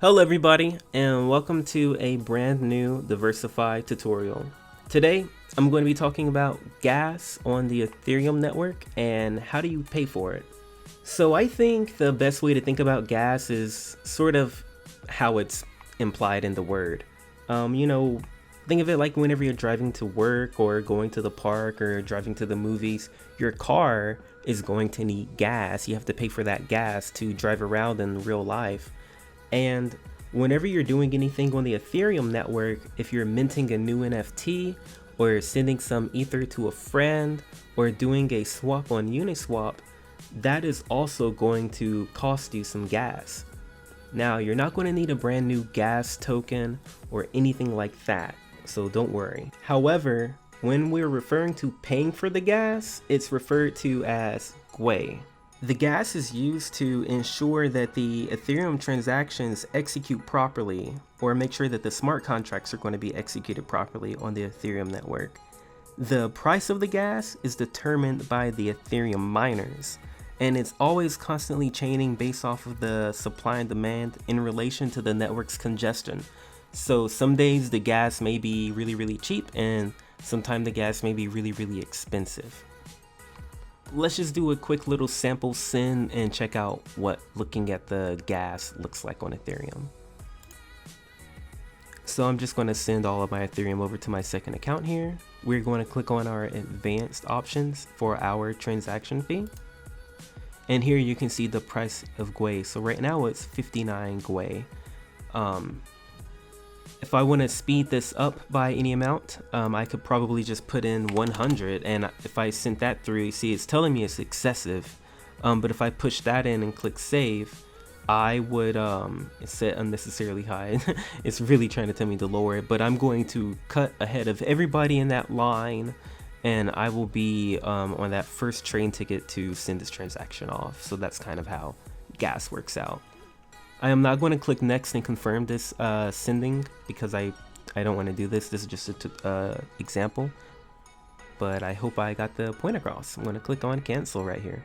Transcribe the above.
Hello everybody, and welcome to a brand new DeversiFi tutorial. Today I'm going to be talking about gas on the Ethereum network and how do you pay for it. So I think the best way to think about gas is sort of how it's implied in the word. Think of it like whenever you're driving to work or going to the park or driving to the movies, your car is going to need gas. You have to pay for that gas to drive around in real life. And whenever you're doing anything on the Ethereum network, if you're minting a new NFT or sending some ether to a friend or doing a swap on Uniswap, that is also going to cost you some gas. Now, you're not going to need a brand new gas token or anything like that, so don't worry. However, when we're referring to paying for the gas, it's referred to as gwei. The gas is used to ensure that the Ethereum transactions execute properly, or make sure that the smart contracts are going to be executed properly on the Ethereum network. The price of the gas is determined by the Ethereum miners, and it's always constantly changing based off of the supply and demand in relation to the network's congestion. So some days the gas may be really cheap, and sometimes the gas may be really expensive. Let's just do a quick little sample send and check out what looking at the gas looks like on Ethereum. So I'm just going to send all of my Ethereum over to my second account here. We're going to click on our advanced options for our transaction fee. And here you can see the price of gwei. So right now it's 59 gwei. If I want to speed this up by any amount, I could probably just put in 100, and if I sent that through, you see it's telling me it's excessive, but if I push that in and click save, I would, it's set unnecessarily high. It's really trying to tell me to lower it, but I'm going to cut ahead of everybody in that line, and I will be on that first train ticket to send this transaction off. So that's kind of how gas works out. I am not going to click next and confirm this sending because I don't want to do this. This is just an example, but I hope I got the point across. I'm going to click on cancel right here.